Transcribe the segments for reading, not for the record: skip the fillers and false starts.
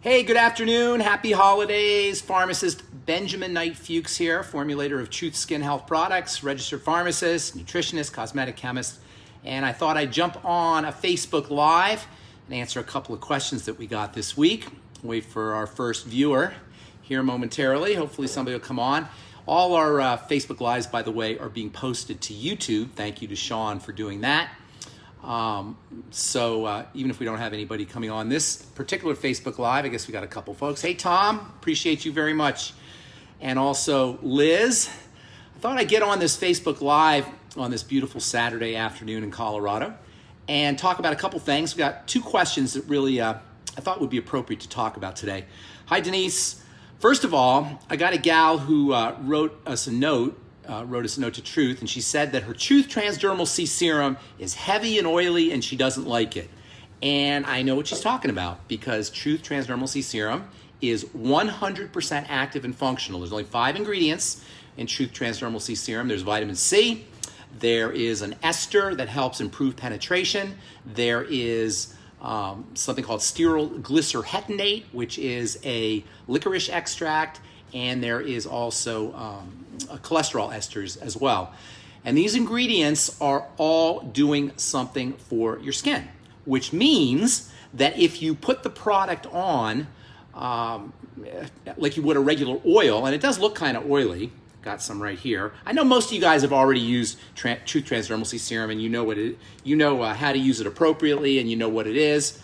Hey, good afternoon. Happy holidays. Pharmacist Benjamin Knight Fuchs here, formulator of Truth Skin Health products, registered pharmacist, nutritionist, cosmetic chemist. And I thought I'd jump on a Facebook Live and answer a couple of questions that we got this week. Wait for our first viewer here momentarily. Hopefully somebody will come on. All our Facebook Lives, by the way, are being posted to YouTube. Thank you to Sean for doing that. Even if we don't have anybody coming on this particular Facebook Live, I guess we got a couple folks. Hey, Tom, appreciate you very much. And also Liz. I thought I'd get on this Facebook Live on this beautiful Saturday afternoon in Colorado and talk about a couple things. We got two questions that really I thought would be appropriate to talk about today. Hi, Denise. First of all, I got a gal who wrote us a note to Truth, and she said that her Truth Transdermal C Serum is heavy and oily and she doesn't like it. And I know what she's talking about because Truth Transdermal C Serum is 100% active and functional. There's only 5 ingredients in Truth Transdermal C Serum. There's vitamin C, there is an ester that helps improve penetration, there is something called stearyl glycerretinate, which is a licorice extract, and there is also cholesterol esters as well. And these ingredients are all doing something for your skin, which means that if you put the product on like you would a regular oil, and it does look kind of oily, got some right here. I know most of you guys have already used Truth Transdermal C Serum, and you know how to use it appropriately, and you know what it is.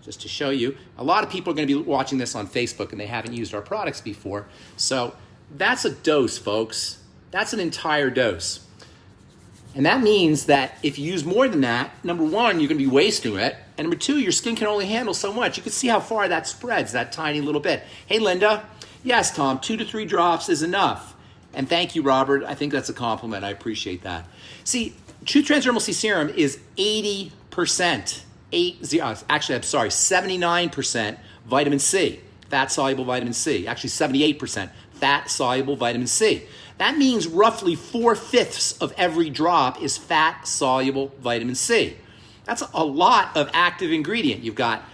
Just to show you, a lot of people are going to be watching this on Facebook and they haven't used our products before. So that's a dose, folks. That's an entire dose. And that means that if you use more than that, number one, you're going to be wasting it. And number two, your skin can only handle so much. You can see how far that spreads, that tiny little bit. Hey, Linda. Yes, Tom, 2 to 3 drops is enough. And thank you, Robert. I think that's a compliment. I appreciate that. See, Truth Transdermal C Serum is 80%. 79% vitamin C, fat-soluble vitamin C. Actually, 78% fat-soluble vitamin C. That means roughly 4/5 of every drop is fat-soluble vitamin C. That's a lot of active ingredient. You've got,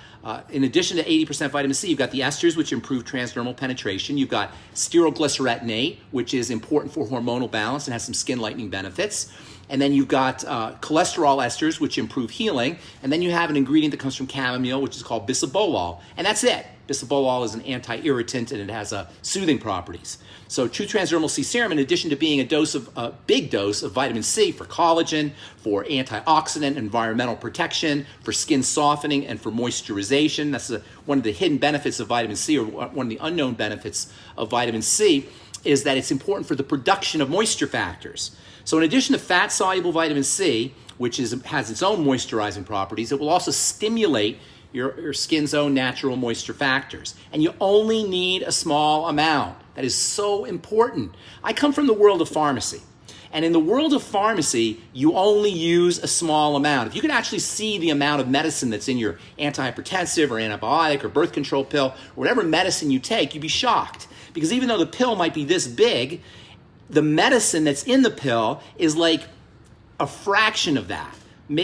in addition to 80% vitamin C, you've got the esters, which improve transdermal penetration. You've got stearyl glycerretinate, which is important for hormonal balance and has some skin lightening benefits. And then you've got cholesterol esters, which improve healing. And then you have an ingredient that comes from chamomile, which is called bisabolol. And that's it. Bisabolol is an anti-irritant, and it has soothing properties. So Truth Transdermal C Serum, in addition to being a big dose of vitamin C for collagen, for antioxidant, environmental protection, for skin softening, and for moisturization. That's one of the hidden benefits of vitamin C, or one of the unknown benefits of vitamin C, is that it's important for the production of moisture factors. So in addition to fat-soluble vitamin C, which has its own moisturizing properties, it will also stimulate your skin's own natural moisture factors. And you only need a small amount. That is so important. I come from the world of pharmacy. And in the world of pharmacy, you only use a small amount. If you could actually see the amount of medicine that's in your antihypertensive or antibiotic or birth control pill, or whatever medicine you take, you'd be shocked. Because even though the pill might be this big, the medicine that's in the pill is like a fraction of that.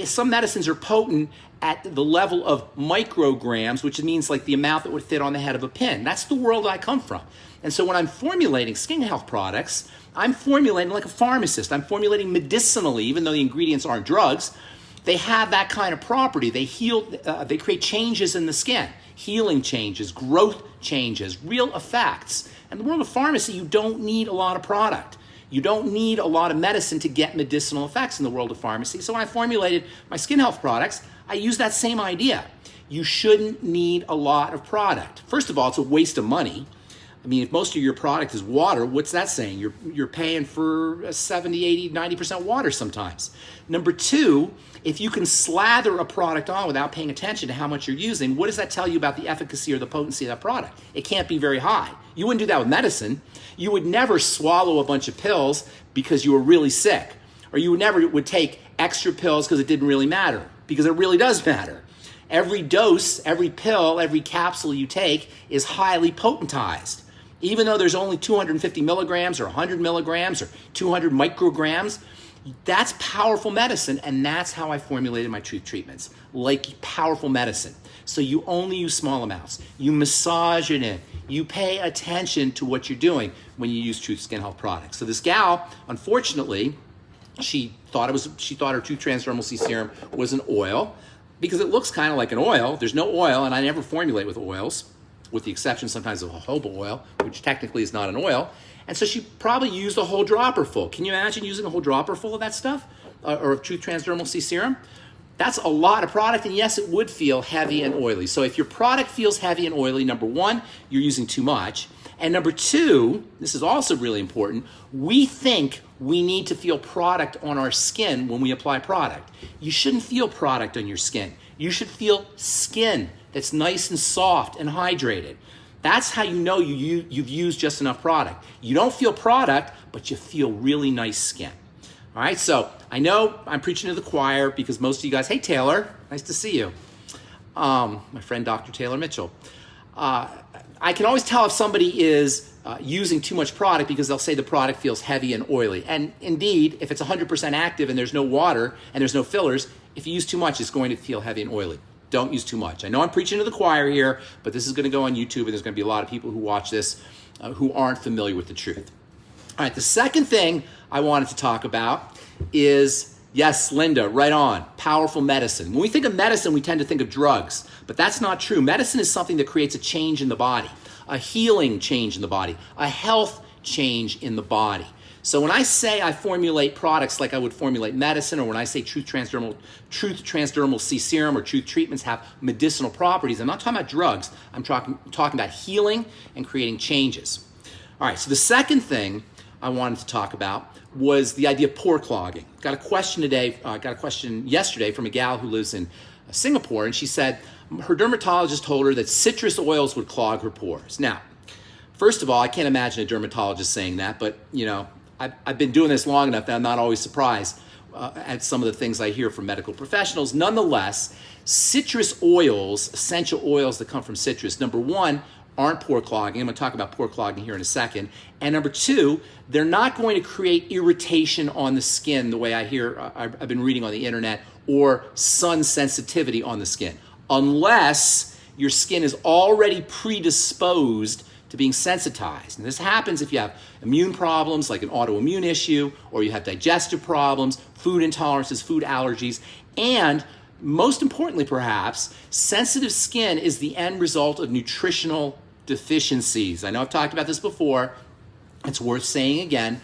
Some medicines are potent at the level of micrograms, which means like the amount that would fit on the head of a pin. That's the world I come from. And so when I'm formulating skin health products, I'm formulating like a pharmacist. I'm formulating medicinally, even though the ingredients aren't drugs. They have that kind of property. They heal, they create changes in the skin, healing changes, growth changes, real effects. In the world of pharmacy, you don't need a lot of product. You don't need a lot of medicine to get medicinal effects in the world of pharmacy. So when I formulated my skin health products, I used that same idea. You shouldn't need a lot of product. First of all, it's a waste of money. I mean, if most of your product is water, what's that saying? You're paying for 70, 80, 90% water sometimes. Number two, if you can slather a product on without paying attention to how much you're using, what does that tell you about the efficacy or the potency of that product? It can't be very high. You wouldn't do that with medicine. You would never swallow a bunch of pills because you were really sick. Or you would take extra pills because it didn't really matter. Because it really does matter. Every dose, every pill, every capsule you take is highly potentized. Even though there's only 250 milligrams or 100 milligrams or 200 micrograms, That's powerful medicine, and that's how I formulated my truth treatments, like powerful medicine. So you only use small amounts. You massage it in. You pay attention to what you're doing when you use Truth Skin Health products. So this gal, unfortunately, she thought her Truth Transdermal C Serum was an oil because it looks kind of like an oil. There's no oil, and I never formulate with oils, with the exception sometimes of jojoba oil, which technically is not an oil. And so she probably used a whole dropper full. Can you imagine using a whole dropper full of that stuff? Or of Truth Transdermal C Serum? That's a lot of product, and yes, it would feel heavy and oily. So if your product feels heavy and oily, number one, you're using too much. And number two, this is also really important, we think we need to feel product on our skin when we apply product. You shouldn't feel product on your skin. You should feel skin that's nice and soft and hydrated. That's how you know you've used just enough product. You don't feel product, but you feel really nice skin. All right, so I know I'm preaching to the choir because most of you guys, hey Taylor, nice to see you. My friend Dr. Taylor Mitchell. I can always tell if somebody is using too much product because they'll say the product feels heavy and oily. And indeed, if it's 100% active and there's no water and there's no fillers, if you use too much, it's going to feel heavy and oily. Don't use too much. I know I'm preaching to the choir here, but this is going to go on YouTube, and there's going to be a lot of people who watch this who aren't familiar with the truth. All right, the second thing I wanted to talk about is, yes, Linda, right on, powerful medicine. When we think of medicine, we tend to think of drugs, but that's not true. Medicine is something that creates a change in the body, a healing change in the body, a health change in the body. So when I say I formulate products like I would formulate medicine, or when I say Truth Transdermal C Serum or Truth treatments have medicinal properties, I'm not talking about drugs. I'm talking about healing and creating changes. All right, so the second thing I wanted to talk about was the idea of pore clogging. Got a question yesterday from a gal who lives in Singapore, and she said her dermatologist told her that citrus oils would clog her pores. Now, first of all, I can't imagine a dermatologist saying that, but I've been doing this long enough that I'm not always surprised at some of the things I hear from medical professionals. Nonetheless, citrus oils, essential oils that come from citrus, number one, aren't pore clogging. I'm going to talk about pore clogging here in a second. And number two, they're not going to create irritation on the skin the way I've been reading on the internet, or sun sensitivity on the skin, unless your skin is already predisposed to being sensitized. And this happens if you have immune problems like an autoimmune issue, or you have digestive problems, food intolerances, food allergies, and most importantly perhaps, sensitive skin is the end result of nutritional deficiencies. I know I've talked about this before. It's worth saying again.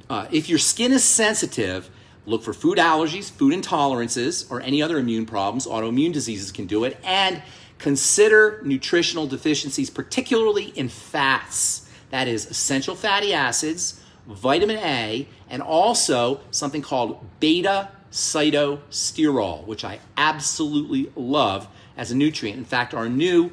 If your skin is sensitive, look for food allergies, food intolerances, or any other immune problems. Autoimmune diseases can do it. And consider nutritional deficiencies, particularly in fats. That is essential fatty acids, vitamin A, and also something called beta-cytosterol, which I absolutely love as a nutrient. In fact, our new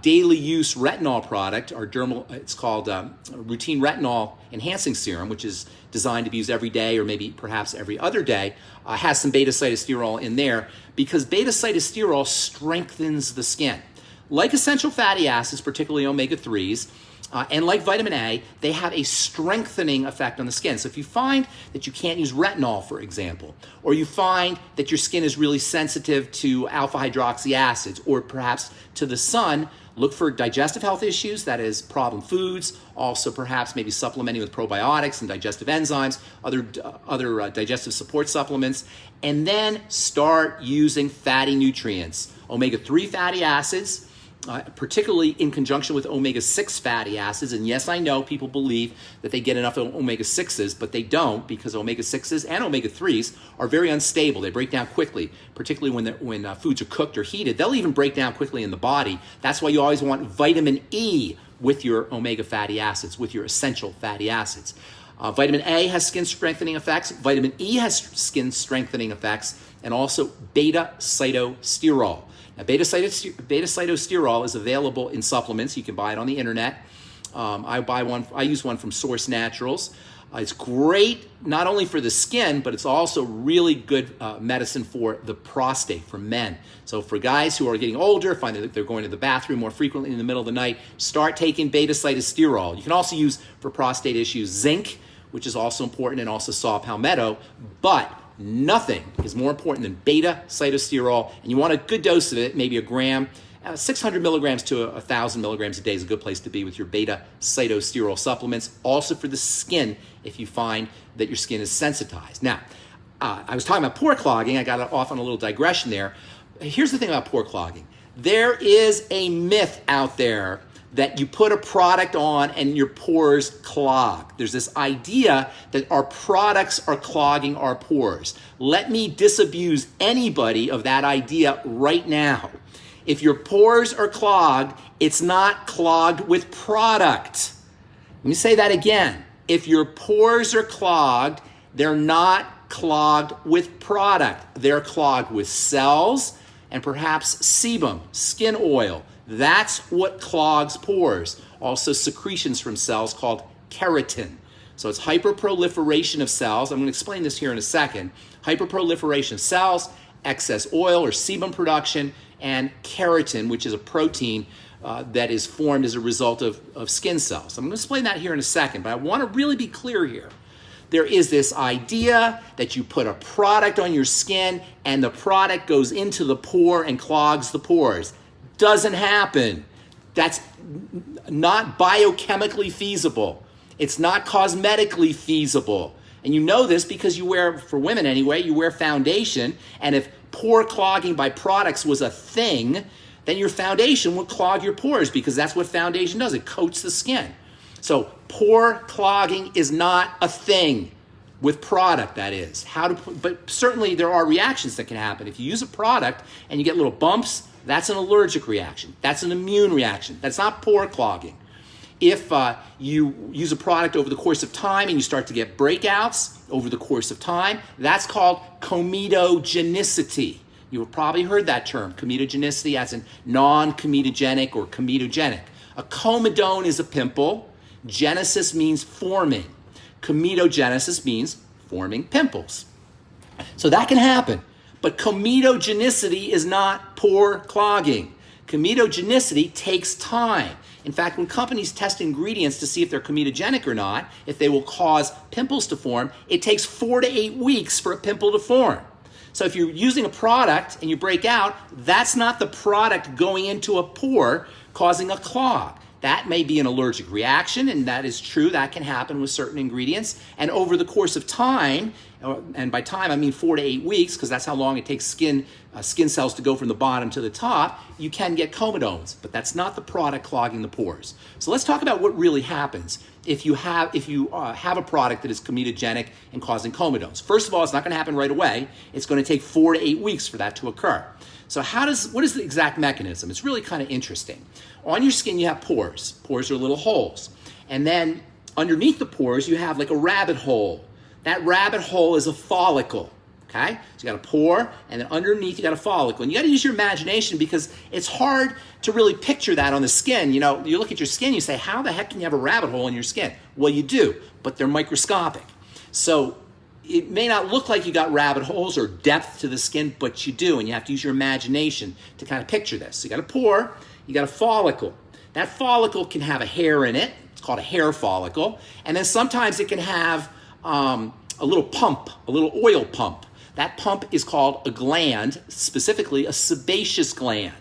daily use retinol product, it's called Routine Retinol Enhancing Serum, which is designed to be used every day or maybe perhaps every other day, has some beta-cytosterol in there because beta-cytosterol strengthens the skin. Like essential fatty acids, particularly omega-3s, and like vitamin A, they have a strengthening effect on the skin. So if you find that you can't use retinol, for example, or you find that your skin is really sensitive to alpha hydroxy acids or perhaps to the sun, look for digestive health issues, that is problem foods, also perhaps maybe supplementing with probiotics and digestive enzymes, other digestive support supplements, and then start using fatty nutrients, omega-3 fatty acids, particularly in conjunction with omega-6 fatty acids. And yes, I know people believe that they get enough omega-6s, but they don't, because omega-6s and omega-3s are very unstable. They break down quickly, particularly when foods are cooked or heated. They'll even break down quickly in the body. That's why you always want vitamin E with your omega fatty acids, with your essential fatty acids. Vitamin A has skin strengthening effects. Vitamin E has skin strengthening effects, and also beta-cytosterol. Now, beta-cytosterol is available in supplements. You can buy it on the internet. I use one from Source Naturals. It's great not only for the skin, but it's also really good medicine for the prostate, for men. So for guys who are getting older, find that they're going to the bathroom more frequently in the middle of the night, start taking beta-cytosterol. You can also use, for prostate issues, zinc, which is also important, and also saw palmetto, but nothing is more important than beta cytosterol, and you want a good dose of it, maybe a gram. 600 milligrams to 1,000 milligrams a day is a good place to be with your beta cytosterol supplements. Also for the skin, if you find that your skin is sensitized. Now, I was talking about pore clogging. I got off on a little digression there. Here's the thing about pore clogging. There is a myth out there that you put a product on and your pores clog. There's this idea that our products are clogging our pores. Let me disabuse anybody of that idea right now. If your pores are clogged, it's not clogged with product. Let me say that again. If your pores are clogged, they're not clogged with product. They're clogged with cells and perhaps sebum, skin oil. That's what clogs pores. Also secretions from cells called keratin. So it's hyperproliferation of cells. I'm going to explain this here in a second. Hyperproliferation of cells, excess oil or sebum production, and keratin, which is a protein that is formed as a result of skin cells. I'm going to explain that here in a second, but I want to really be clear here. There is this idea that you put a product on your skin and the product goes into the pore and clogs the pores. Doesn't happen. That's not biochemically feasible. It's not cosmetically feasible. And you know this because you wear, for women anyway, you wear foundation, and if pore clogging by products was a thing, then your foundation would clog your pores because that's what foundation does. It coats the skin. So pore clogging is not a thing with product, that is. But certainly there are reactions that can happen. If you use a product and you get little bumps, that's an allergic reaction. That's an immune reaction. That's not pore clogging. If you use a product over the course of time and you start to get breakouts over the course of time, that's called comedogenicity. You have probably heard that term, comedogenicity, as in non-comedogenic or comedogenic. A comedone is a pimple. Genesis means forming. Comedogenesis means forming pimples. So that can happen. But comedogenicity is not pore clogging. Comedogenicity takes time. In fact, when companies test ingredients to see if they're comedogenic or not, if they will cause pimples to form, it takes 4 to 8 weeks for a pimple to form. So if you're using a product and you break out, that's not the product going into a pore causing a clog. That may be an allergic reaction, and that is true. That can happen with certain ingredients. And over the course of time, and by time I mean 4 to 8 weeks, because that's how long it takes skin cells to go from the bottom to the top, you can get comedones, but that's not the product clogging the pores. So let's talk about what really happens if you have a product that is comedogenic and causing comedones. First of all, it's not going to happen right away. It's going to take 4 to 8 weeks for that to occur. So what is the exact mechanism? It's really kind of interesting. On your skin, you have pores. Pores are little holes. And then underneath the pores, you have like a rabbit hole. That rabbit hole is a follicle, okay? So you got a pore, and then underneath you got a follicle. And you got to use your imagination because it's hard to really picture that on the skin. You know, you look at your skin, you say, how the heck can you have a rabbit hole in your skin? Well, you do, but they're microscopic. So it may not look like you got rabbit holes or depth to the skin, but you do, and you have to use your imagination to kind of picture this. So you got a pore, you got a follicle. That follicle can have a hair in it. It's called a hair follicle. And then sometimes it can have a little pump, a little oil pump. That pump is called a gland, specifically a sebaceous gland.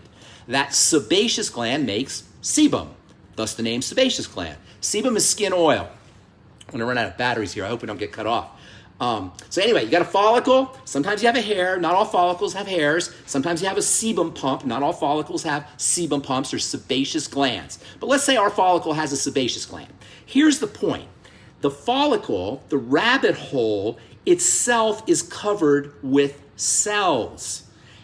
That sebaceous gland makes sebum, thus the name sebaceous gland. Sebum is skin oil. I'm going to run out of batteries here. I hope we don't get cut off. So anyway, you got a follicle. Sometimes you have a hair. Not all follicles have hairs. Sometimes you have a sebum pump. Not all follicles have sebum pumps or sebaceous glands. But let's say our follicle has a sebaceous gland. Here's the point. The follicle, the rabbit hole itself, is covered with cells.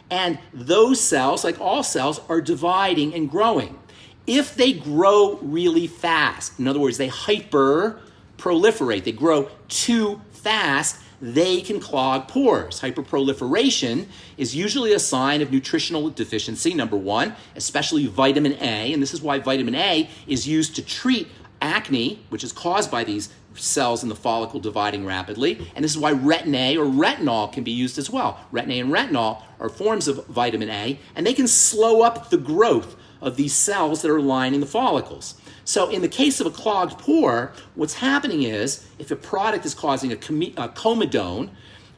And those cells, like all cells, are dividing and growing. If they grow really fast, in other words, they hyperproliferate, they grow too fast, they can clog pores. Hyperproliferation is usually a sign of nutritional deficiency, number one, especially vitamin A. And this is why vitamin A is used to treat acne, which is caused by these cells in the follicle dividing rapidly. And this is why retin A or retinol can be used as well. Retin A and retinol are forms of vitamin A, and they can slow up the growth of these cells that are lining the follicles. So in the case of a clogged pore, what's happening is, if a product is causing a comedone,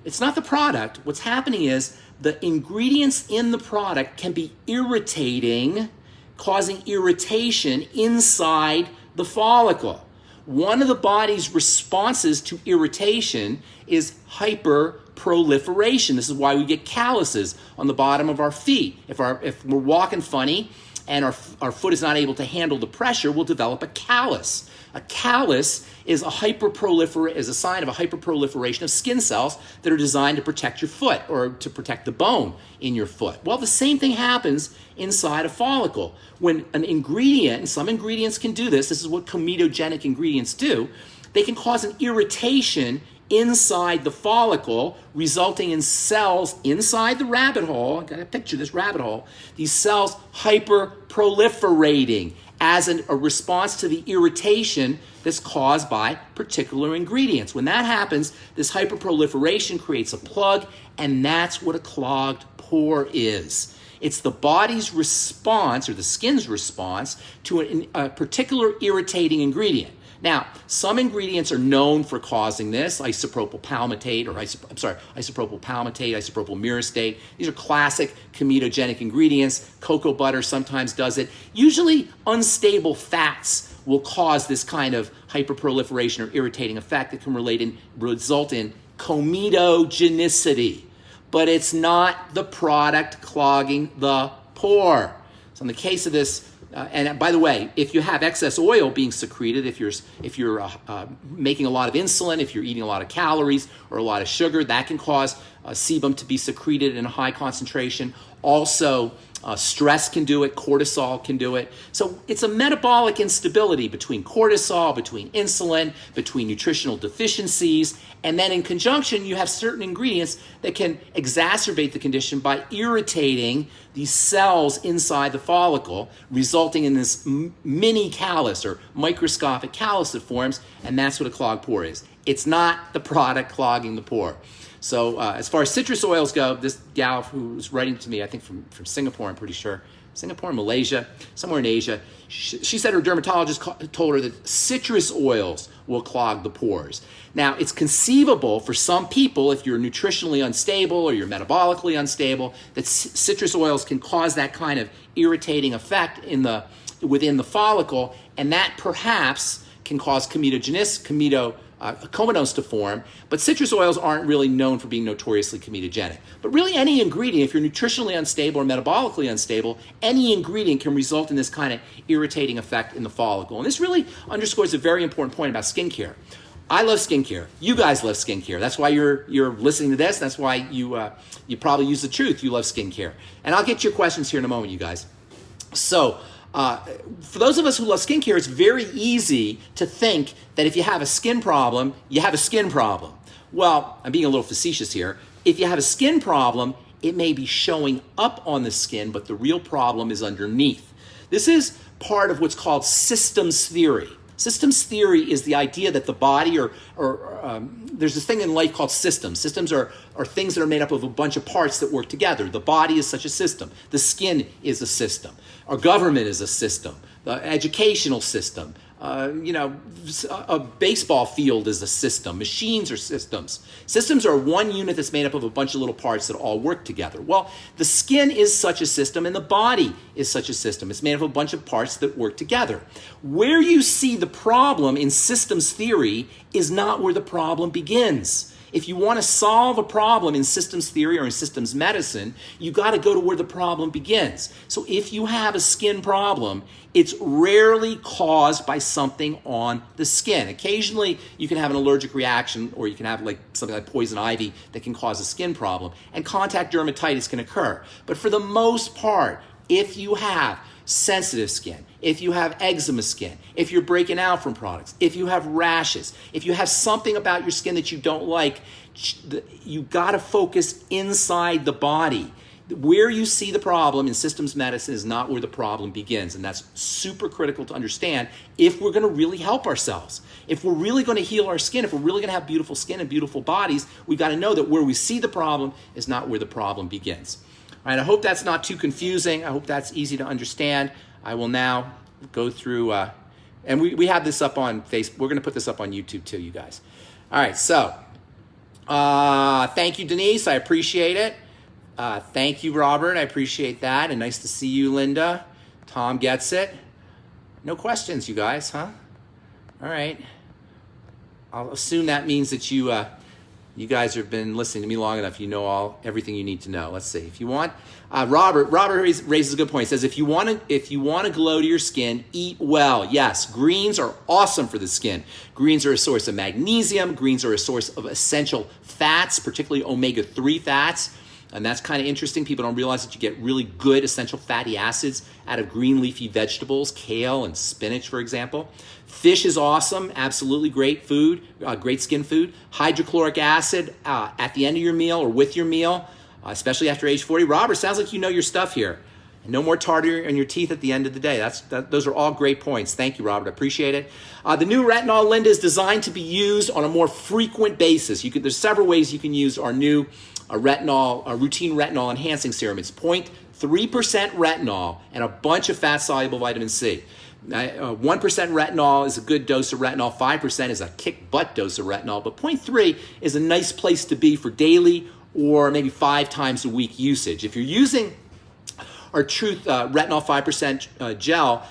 it's not the product. What's happening is the ingredients in the product can be irritating, causing irritation inside the follicle. One of the body's responses to irritation is hyperproliferation. This is why we get calluses on the bottom of our feet. If we're walking funny and our foot is not able to handle the pressure, we'll develop a callus. A callus is a sign of a hyperproliferation of skin cells that are designed to protect your foot or to protect the bone in your foot. Well, the same thing happens inside a follicle. When an ingredient, and some ingredients can do this is what comedogenic ingredients do, they can cause an irritation inside the follicle, resulting in cells inside the rabbit hole. I gotta picture this rabbit hole. These cells hyperproliferating as a response to the irritation that's caused by particular ingredients. When that happens, this hyperproliferation creates a plug, and that's what a clogged pore is. It's the body's response, or the skin's response, to a particular irritating ingredient. Now, some ingredients are known for causing this, isopropyl palmitate, isopropyl myristate. These are classic comedogenic ingredients. Cocoa butter sometimes does it. Usually, unstable fats will cause this kind of hyperproliferation or irritating effect that can result in comedogenicity. But it's not the product clogging the pore. So in the case of this, and by the way, if you have excess oil being secreted, if you're making a lot of insulin, if you're eating a lot of calories or a lot of sugar, that can cause sebum to be secreted in a high concentration. Also, stress can do it, cortisol can do it. So it's a metabolic instability between cortisol, between insulin, between nutritional deficiencies, and then in conjunction, you have certain ingredients that can exacerbate the condition by irritating these cells inside the follicle, resulting in this mini callus or microscopic callus that forms, and that's what a clogged pore is. It's not the product clogging the pore. So as far as citrus oils go, this gal who was writing to me, I think from Singapore, I'm pretty sure, Singapore, Malaysia, somewhere in Asia, she said her dermatologist told her that citrus oils will clog the pores. Now, it's conceivable for some people, if you're nutritionally unstable or you're metabolically unstable, that citrus oils can cause that kind of irritating effect within the follicle, and that perhaps can cause comedones to form, but citrus oils aren't really known for being notoriously comedogenic. But really any ingredient, if you're nutritionally unstable or metabolically unstable, any ingredient can result in this kind of irritating effect in the follicle. And this really underscores a very important point about skincare. I love skincare. You guys love skincare. That's why you're listening to this. That's why you probably use the truth. You love skincare. And I'll get to your questions here in a moment, you guys. So, for those of us who love skincare, it's very easy to think that if you have a skin problem, you have a skin problem. Well, I'm being a little facetious here. If you have a skin problem, it may be showing up on the skin, but the real problem is underneath. This is part of what's called systems theory. Systems theory is the idea that the body there's this thing in life called systems. Systems are things that are made up of a bunch of parts that work together. The body is such a system. The skin is a system. Our government is a system. The educational system. A baseball field is a system. Machines are systems. Systems are one unit that's made up of a bunch of little parts that all work together. Well, the skin is such a system, and the body is such a system. It's made up of a bunch of parts that work together. Where you see the problem in systems theory is not where the problem begins. If you want to solve a problem in systems theory or in systems medicine, you got to go to where the problem begins. So if you have a skin problem, it's rarely caused by something on the skin. Occasionally, you can have an allergic reaction, or you can have something like poison ivy that can cause a skin problem, and contact dermatitis can occur. But for the most part, if you have sensitive skin, if you have eczema skin, if you're breaking out from products, if you have rashes, if you have something about your skin that you don't like, you got to focus inside the body. Where you see the problem in systems medicine is not where the problem begins, and that's super critical to understand if we're going to really help ourselves. If we're really going to heal our skin, if we're really going to have beautiful skin and beautiful bodies, we got to know that where we see the problem is not where the problem begins. All right, I hope that's not too confusing. I hope that's easy to understand. I will now go through And we have this up on Facebook. We're going to put this up on YouTube too, you guys. All right, so thank you, Denise. I appreciate it. Thank you, Robert. I appreciate that. And nice to see you, Linda. Tom gets it. No questions, you guys, huh? All right. I'll assume that means that you guys have been listening to me long enough. You know everything you need to know. Let's see. If you want, Robert raises a good point. He says if you want to glow to your skin, eat well. Yes, greens are awesome for the skin. Greens are a source of magnesium. Greens are a source of essential fats, particularly omega-3 fats. And that's kind of interesting. People don't realize that you get really good essential fatty acids out of green leafy vegetables, kale and spinach, for example. Fish is awesome, absolutely great food, great skin food. Hydrochloric acid at the end of your meal or with your meal, especially after age 40. Robert, sounds like you know your stuff here. No more tartar in your teeth at the end of the day. Those are all great points. Thank you, Robert. I appreciate it. The new retinol, Linda, is designed to be used on a more frequent basis. There's several ways you can use our new routine retinol enhancing serum. It's 0.3% retinol and a bunch of fat-soluble vitamin C. 1% retinol is a good dose of retinol. 5% is a kick-butt dose of retinol. But 0.3 is a nice place to be for daily or maybe 5 times a week usage. If you're using our Truth Retinol 5% gel,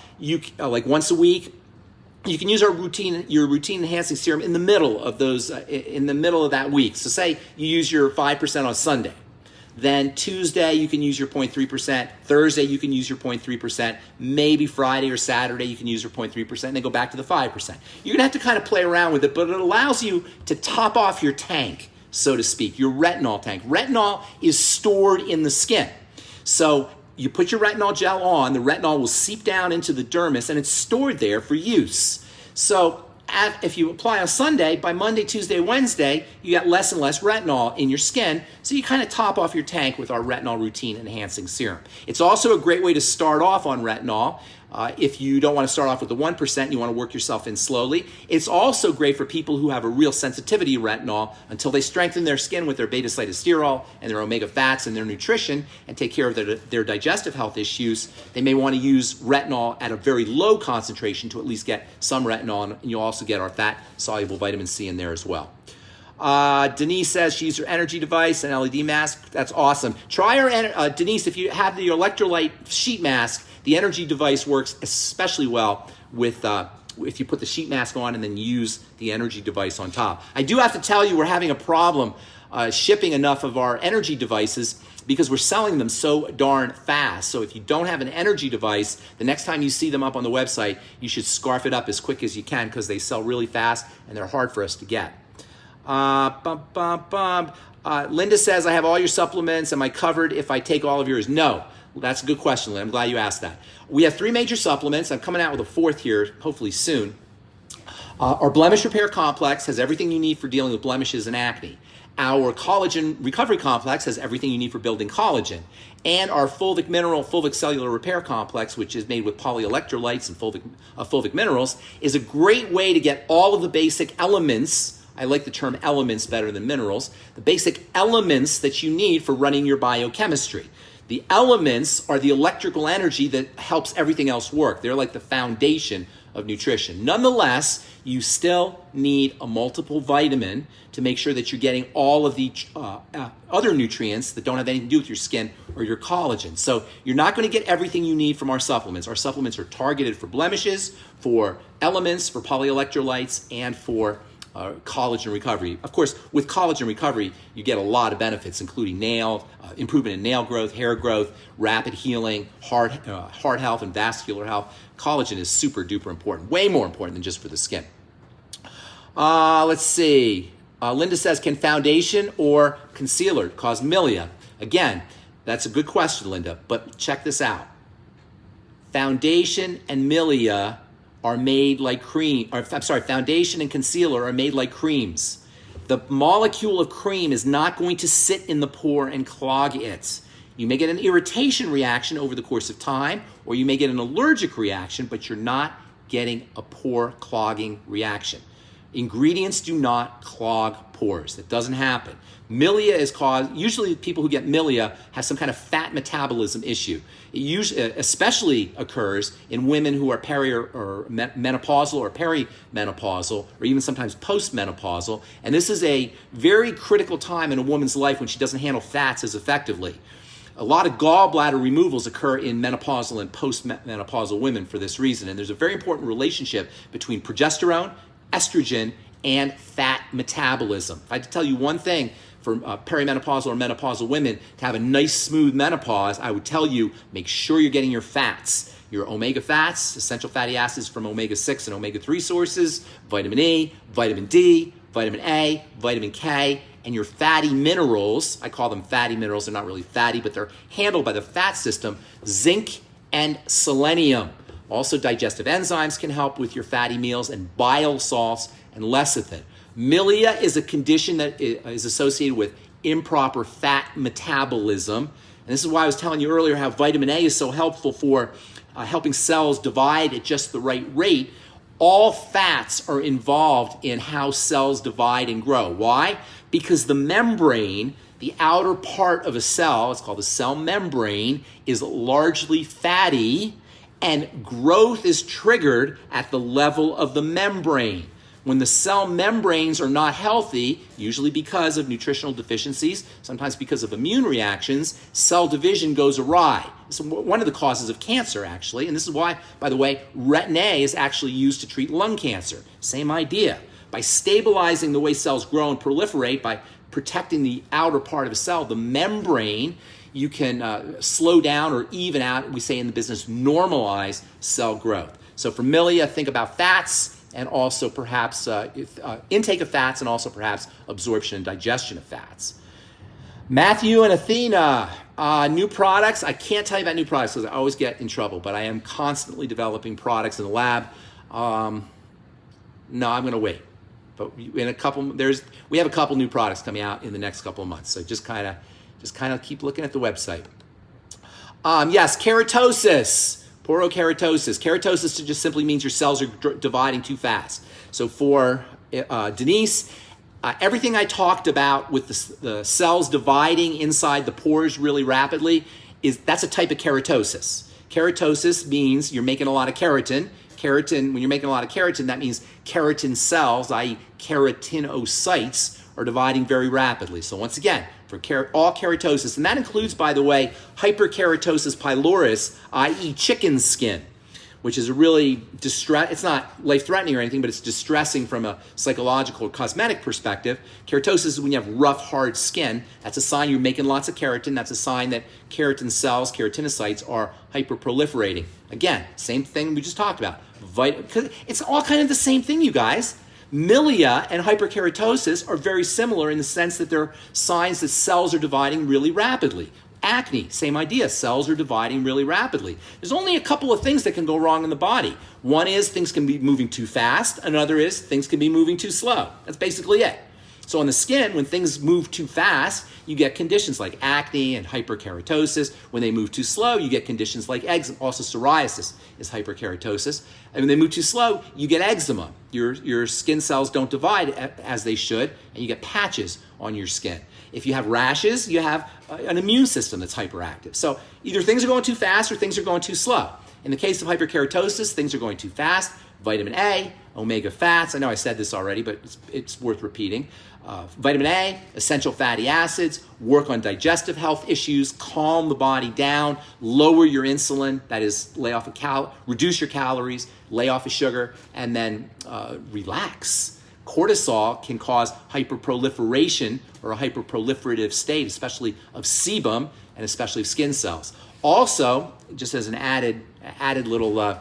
like once a week, you can use your routine enhancing serum in the middle of that week. So say you use your 5% on Sunday. Then Tuesday, you can use your 0.3%. Thursday, you can use your 0.3%. Maybe Friday or Saturday, you can use your 0.3%, and then go back to the 5%. You're gonna have to kind of play around with it, but it allows you to top off your tank, so to speak, your retinol tank. Retinol is stored in the skin. So you put your retinol gel on, the retinol will seep down into the dermis, and it's stored there for use. So if you apply on Sunday, by Monday, Tuesday, Wednesday, you get less and less retinol in your skin, so you kind of top off your tank with our retinol routine enhancing serum. It's also a great way to start off on retinol. If you don't want to start off with the 1%, you want to work yourself in slowly. It's also great for people who have a real sensitivity to retinol until they strengthen their skin with their beta-cytosterol and their omega fats and their nutrition and take care of their digestive health issues. They may want to use retinol at a very low concentration to at least get some retinol, and you'll also get our fat-soluble vitamin C in there as well. Denise says she used her energy device and LED mask. That's awesome. Try our, Denise, if you have the electrolyte sheet mask, the energy device works especially well with if you put the sheet mask on and then use the energy device on top. I do have to tell you we're having a problem shipping enough of our energy devices because we're selling them so darn fast. So if you don't have an energy device, the next time you see them up on the website, you should scarf it up as quick as you can because they sell really fast and they're hard for us to get. Linda says, I have all your supplements. Am I covered if I take all of yours? No. That's a good question, Linda. I'm glad you asked that. We have 3 major supplements. I'm coming out with a 4th here, hopefully soon. Our Blemish Repair Complex has everything you need for dealing with blemishes and acne. Our Collagen Recovery Complex has everything you need for building collagen. And our Fulvic Mineral, Fulvic Cellular Repair Complex, which is made with polyelectrolytes and fulvic minerals, is a great way to get all of the basic elements. I like the term elements better than minerals. The basic elements that you need for running your biochemistry. The elements are the electrical energy that helps everything else work. They're like the foundation of nutrition. Nonetheless, you still need a multiple vitamin to make sure that you're getting all of the other nutrients that don't have anything to do with your skin or your collagen. So you're not going to get everything you need from our supplements. Our supplements are targeted for blemishes, for elements, for polyelectrolytes, and for collagen recovery. Of course, with collagen recovery, you get a lot of benefits, including improvement in nail growth, hair growth, rapid healing, heart health, and vascular health. Collagen is super duper important, way more important than just for the skin. Let's see. Linda says, can foundation or concealer cause milia? Again, that's a good question, Linda, but check this out. Foundation and milia are made like foundation and concealer are made like creams. The molecule of cream is not going to sit in the pore and clog it. You may get an irritation reaction over the course of time, or you may get an allergic reaction, but you're not getting a pore clogging reaction. Ingredients do not clog pores. That doesn't happen. Milia is caused, usually people who get milia have some kind of fat metabolism issue. It usually, especially occurs in women who are menopausal or perimenopausal, or even sometimes postmenopausal. And this is a very critical time in a woman's life when she doesn't handle fats as effectively. A lot of gallbladder removals occur in menopausal and postmenopausal women for this reason. And there's a very important relationship between progesterone, estrogen, and fat metabolism. If I had to tell you one thing for perimenopausal or menopausal women to have a nice, smooth menopause, I would tell you, make sure you're getting your fats. Your omega fats, essential fatty acids from omega-6 and omega-3 sources, vitamin E, vitamin D, vitamin A, vitamin K, and your fatty minerals. I call them fatty minerals. They're not really fatty, but they're handled by the fat system, zinc and selenium. Also, digestive enzymes can help with your fatty meals, and bile salts and lecithin. Milia is a condition that is associated with improper fat metabolism. And this is why I was telling you earlier how vitamin A is so helpful for helping cells divide at just the right rate. All fats are involved in how cells divide and grow. Why? Because the membrane, the outer part of a cell, it's called the cell membrane, is largely fatty, and growth is triggered at the level of the membrane. When the cell membranes are not healthy, usually because of nutritional deficiencies, sometimes because of immune reactions, cell division goes awry. It's one of the causes of cancer, actually, and this is why, by the way, retin A is actually used to treat lung cancer. Same idea. By stabilizing the way cells grow and proliferate, by protecting the outer part of a cell, the membrane, you can slow down or even out, we say in the business, normalize cell growth. So for milia, think about fats, and also perhaps intake of fats, and also perhaps absorption and digestion of fats. Matthew and Athena, new products. I can't tell you about new products because I always get in trouble, but I am constantly developing products in the lab. No, I'm going to wait. But in a couple, we have a couple new products coming out in the next couple of months. So just kind of keep looking at the website. Yes, keratosis. Porokeratosis. Keratosis just simply means your cells are dividing too fast. So for Denise, everything I talked about with the cells dividing inside the pores really rapidly, that's a type of keratosis. Keratosis means you're making a lot of keratin. Keratin, when you're making a lot of keratin, that means keratin cells, i.e. keratinocytes, are dividing very rapidly. So once again, for all keratosis, and that includes, by the way, hyperkeratosis pylorus, i.e. chicken skin, which is a really it's not life-threatening or anything, but it's distressing from a psychological or cosmetic perspective. Keratosis is when you have rough, hard skin. That's a sign you're making lots of keratin. That's a sign that keratin cells, keratinocytes, are hyperproliferating. Again, same thing we just talked about. It's all kind of the same thing, you guys. Milia and hyperkeratosis are very similar in the sense that they're signs that cells are dividing really rapidly. Acne, same idea. Cells are dividing really rapidly. There's only a couple of things that can go wrong in the body. One is things can be moving too fast. Another is things can be moving too slow. That's basically it. So on the skin, when things move too fast, you get conditions like acne and hyperkeratosis. When they move too slow, you get conditions like eczema. Also psoriasis is hyperkeratosis. And when they move too slow, you get eczema. Your skin cells don't divide as they should, and you get patches on your skin. If you have rashes, you have an immune system that's hyperactive. So either things are going too fast or things are going too slow. In the case of hyperkeratosis, things are going too fast. Vitamin A, omega fats. I know I said this already, but it's worth repeating. Vitamin A, essential fatty acids, work on digestive health issues, calm the body down, lower your insulin, that is, reduce your calories, lay off of sugar, and then relax. Cortisol can cause hyperproliferation or a hyperproliferative state, especially of sebum and especially of skin cells. Also, just as an added little, I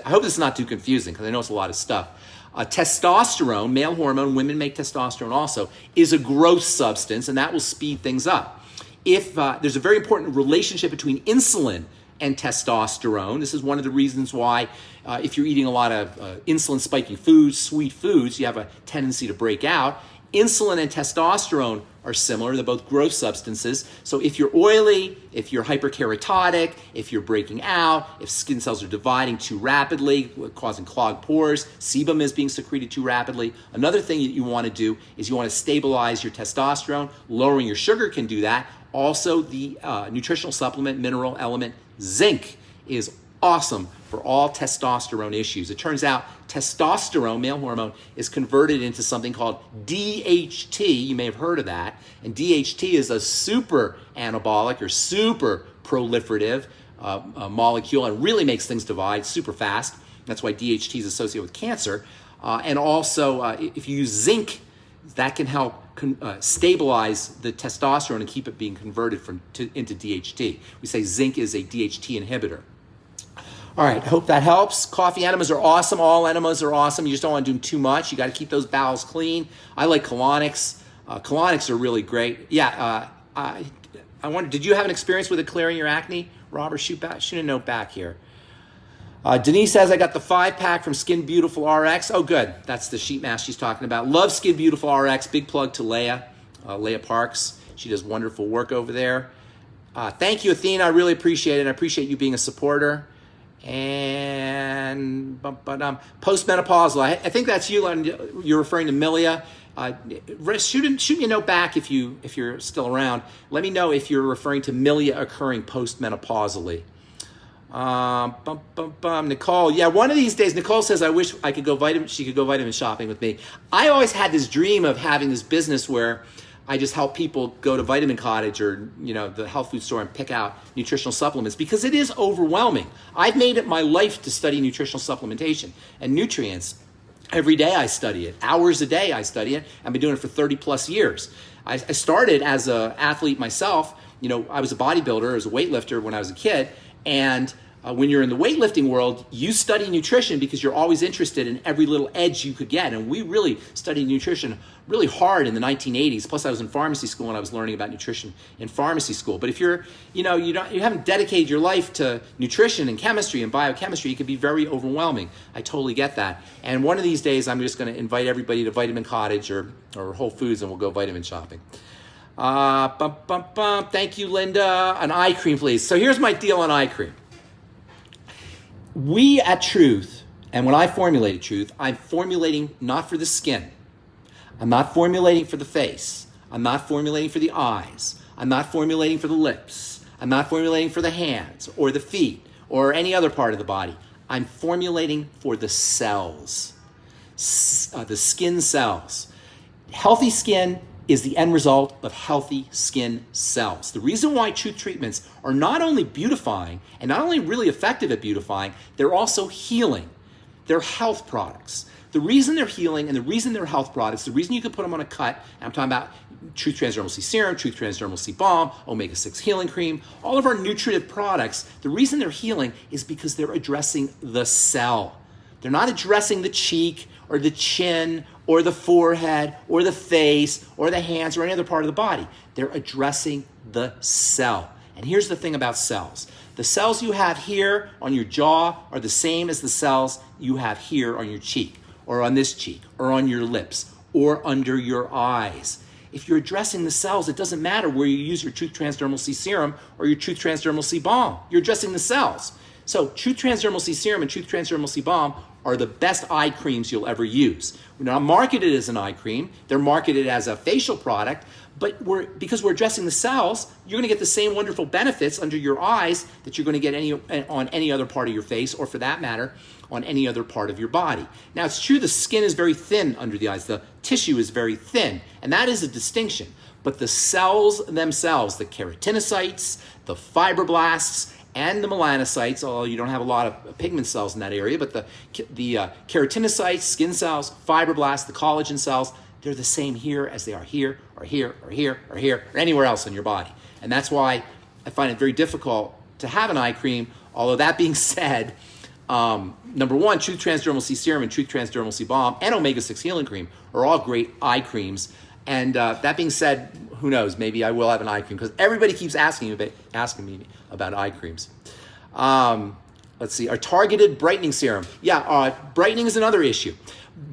hope this is not too confusing because I know it's a lot of stuff. Testosterone, male hormone, women make testosterone also, is a growth substance, and that will speed things up. If there's a very important relationship between insulin and testosterone. This is one of the reasons why if you're eating a lot of insulin-spiking foods, sweet foods, you have a tendency to break out. Insulin and testosterone are similar. They're both growth substances. So if you're oily, if you're hyperkeratotic, if you're breaking out, if skin cells are dividing too rapidly, causing clogged pores, sebum is being secreted too rapidly. Another thing that you want to do is you want to stabilize your testosterone. Lowering your sugar can do that. Also, the nutritional supplement, mineral element, zinc is awesome for all testosterone issues. It turns out testosterone, male hormone, is converted into something called DHT. You may have heard of that. And DHT is a super anabolic or super proliferative molecule and really makes things divide super fast. That's why DHT is associated with cancer. And also, if you use zinc, that can help stabilize the testosterone and keep it being converted into DHT. We say zinc is a DHT inhibitor. All right, I hope that helps. Coffee enemas are awesome. All enemas are awesome. You just don't want to do too much. You got to keep those bowels clean. I like colonics. Colonics are really great. Yeah, I wonder, did you have an experience with it clearing your acne? Robert, shoot a note back here. Denise says, I got the 5-pack from Skin Beautiful RX. Oh, good. That's the sheet mask she's talking about. Love Skin Beautiful RX. Big plug to Leah Parks. She does wonderful work over there. Thank you, Athena. I really appreciate it. I appreciate you being a supporter. And postmenopausal. I think that's you. You're referring to Milia. Shoot me a note back if you're still around. Let me know if you're referring to Milia occurring postmenopausally. Nicole. Yeah, one of these days, Nicole says, I wish I could she could go vitamin shopping with me. I always had this dream of having this business where I just help people go to Vitamin Cottage or, the health food store and pick out nutritional supplements because it is overwhelming. I've made it my life to study nutritional supplementation and nutrients. Every day I study it. Hours a day I study it. I've been doing it for 30 plus years. I started as an athlete myself. I was a bodybuilder, as a weightlifter when I was a kid. And when you're in the weightlifting world, you study nutrition because you're always interested in every little edge you could get. And we really studied nutrition really hard in the 1980s. Plus, I was in pharmacy school and I was learning about nutrition in pharmacy school. But if you haven't dedicated your life to nutrition and chemistry and biochemistry, it can be very overwhelming. I totally get that. And one of these days, I'm just going to invite everybody to Vitamin Cottage or Whole Foods, and we'll go vitamin shopping. Thank you, Linda. An eye cream, please. So here's my deal on eye cream. We at Truth, and when I formulated Truth, I'm formulating not for the skin. I'm not formulating for the face. I'm not formulating for the eyes. I'm not formulating for the lips. I'm not formulating for the hands or the feet or any other part of the body. I'm formulating for the cells, the skin cells. Healthy skin is the end result of healthy skin cells. The reason why Truth treatments are not only beautifying and not only really effective at beautifying, they're also healing. They're health products. The reason they're healing and the reason they're health products, the reason you can put them on a cut, and I'm talking about Truth Transdermal C Serum, Truth Transdermal C Balm, Omega-6 Healing Cream, all of our nutritive products, the reason they're healing is because they're addressing the cell. They're not addressing the cheek or the chin or the forehead or the face or the hands or any other part of the body. They're addressing the cell. And here's the thing about cells. The cells you have here on your jaw are the same as the cells you have here on your cheek or on this cheek or on your lips or under your eyes. If you're addressing the cells, it doesn't matter where you use your Truth Transdermal C Serum or your Truth Transdermal C Balm. You're addressing the cells. So Truth Transdermal C Serum and Truth Transdermal C Balm are the best eye creams you'll ever use. They're not marketed as an eye cream. They're marketed as a facial product. But because we're addressing the cells, you're going to get the same wonderful benefits under your eyes that you're going to get on any other part of your face, or for that matter, on any other part of your body. Now, it's true the skin is very thin under the eyes. The tissue is very thin, and that is a distinction. But the cells themselves, the keratinocytes, the fibroblasts, and the melanocytes, although you don't have a lot of pigment cells in that area, but the keratinocytes, skin cells, fibroblasts, the collagen cells, they're the same here as they are here, or here, or here, or here, or anywhere else in your body. And that's why I find it very difficult to have an eye cream. Although that being said, number one, Truth Transdermal C Serum and Truth Transdermal C Balm and Omega-6 Healing Cream are all great eye creams. And that being said, who knows? Maybe I will have an eye cream because everybody keeps asking me about eye creams. Let's see, our targeted brightening serum. Yeah, brightening is another issue.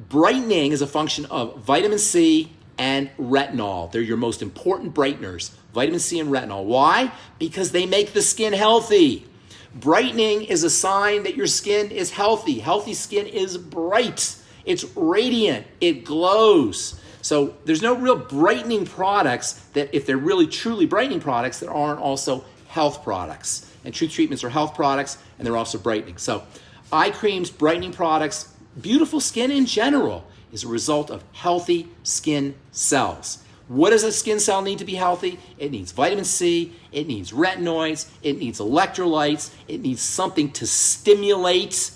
Brightening is a function of vitamin C and retinol. They're your most important brighteners, vitamin C and retinol. Why? Because they make the skin healthy. Brightening is a sign that your skin is healthy. Healthy skin is bright. It's radiant. It glows. So there's no real brightening products that, if they're really truly brightening products, that aren't also health products. And Truth Treatments are health products, and they're also brightening. So eye creams, brightening products, beautiful skin in general is a result of healthy skin cells. What does a skin cell need to be healthy? It needs vitamin C, it needs retinoids, it needs electrolytes, it needs something to stimulate,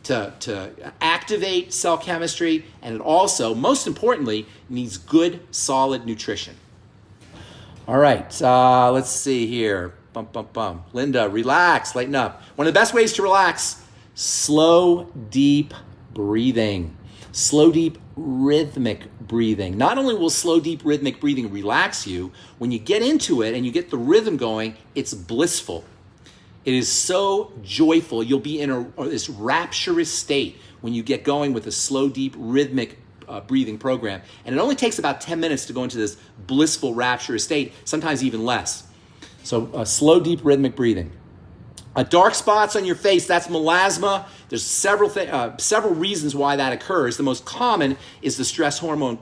to activate cell chemistry, and it also, most importantly, needs good, solid nutrition. All right, let's see here. Linda, relax, lighten up. One of the best ways to relax, slow, deep breathing. Slow, deep, rhythmic breathing. Not only will slow, deep, rhythmic breathing relax you, when you get into it and you get the rhythm going, it's blissful. It is so joyful. You'll be in this rapturous state when you get going with a slow, deep, rhythmic breathing program. And it only takes about 10 minutes to go into this blissful, rapturous state, sometimes even less. So slow, deep, rhythmic breathing. Dark spots on your face, that's melasma. There's several reasons why that occurs. The most common is the stress hormone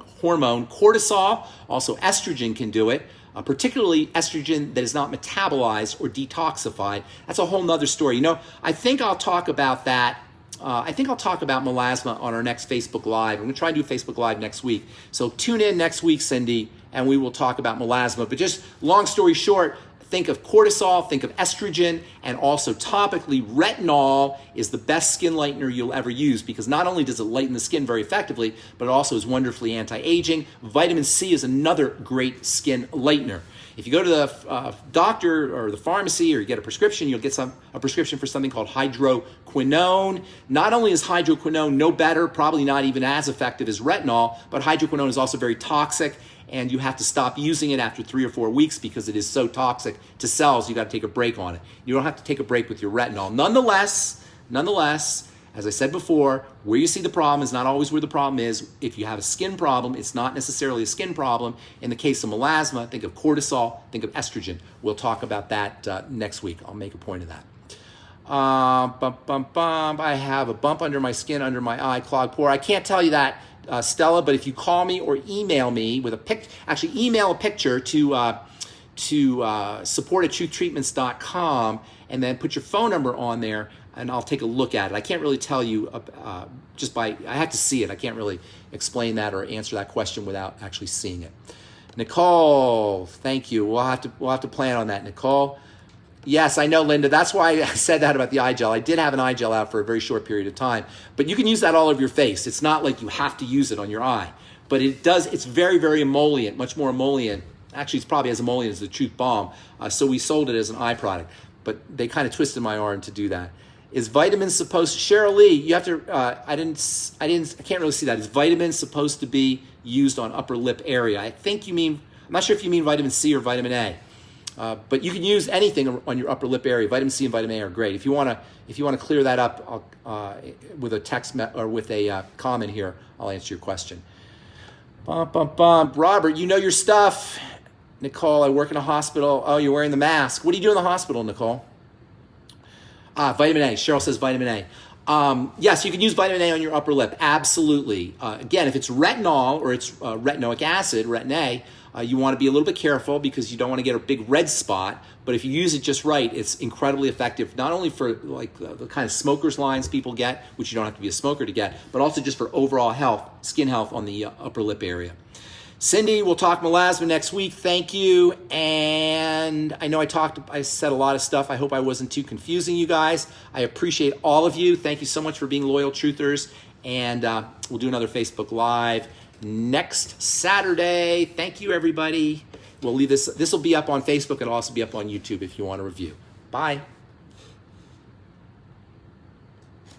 cortisol. Also, estrogen can do it, particularly estrogen that is not metabolized or detoxified. That's a whole nother story. I think I'll talk about that. I think I'll talk about melasma on our next Facebook Live. I'm going to try and do a Facebook Live next week. So tune in next week, Cindy, and we will talk about melasma. But just long story short, think of cortisol, think of estrogen, and also topically, retinol is the best skin lightener you'll ever use, because not only does it lighten the skin very effectively, but it also is wonderfully anti-aging. Vitamin C is another great skin lightener. If you go to the doctor or the pharmacy or you get a prescription, you'll get a prescription for something called hydroquinone. Not only is hydroquinone no better, probably not even as effective as retinol, but hydroquinone is also very toxic, and you have to stop using it after 3 or 4 weeks because it is so toxic to cells. You got to take a break on it. You don't have to take a break with your retinol. Nonetheless, as I said before, where you see the problem is not always where the problem is. If you have a skin problem, it's not necessarily a skin problem. In the case of melasma, think of cortisol, think of estrogen. We'll talk about that next week. I'll make a point of that. I have a bump under my skin, under my eye, clogged pore. I can't tell you that, Stella, but if you call me or email me with email a picture to support@truthtreatments.com, and then put your phone number on there, and I'll take a look at it. I can't really tell you I have to see it. I can't really explain that or answer that question without actually seeing it. Nicole, thank you. We'll have to plan on that, Nicole. Yes, I know, Linda. That's why I said that about the eye gel. I did have an eye gel out for a very short period of time, but you can use that all over your face. It's not like you have to use it on your eye, but it's very, very emollient, much more emollient. Actually, it's probably as emollient as the Truth Balm. So we sold it as an eye product, but they kind of twisted my arm to do that. Is vitamin supposed, Cheryl Lee, you have to, I can't really see that. Is vitamin supposed to be used on upper lip area? I think you mean, I'm not sure if you mean vitamin C or vitamin A. But you can use anything on your upper lip area. Vitamin C and vitamin A are great. If you want to clear that up with a text or with a comment here, I'll answer your question. Robert, you know your stuff. Nicole, I work in a hospital. Oh, you're wearing the mask. What do you do in the hospital, Nicole? Vitamin A. Cheryl says vitamin A. Yes, you can use vitamin A on your upper lip. Absolutely. Again, if it's retinol or it's retinoic acid, retin A, you want to be a little bit careful because you don't want to get a big red spot. But if you use it just right, it's incredibly effective, not only for like the kind of smoker's lines people get, which you don't have to be a smoker to get, but also just for overall health, skin health on the upper lip area. Cindy, we'll talk melasma next week. Thank you. And I know I said a lot of stuff. I hope I wasn't too confusing you guys. I appreciate all of you. Thank you so much for being loyal truthers. And we'll do another Facebook Live next Saturday. Thank you, everybody. We'll leave this. This will be up on Facebook. It'll also be up on YouTube if you want to review. Bye.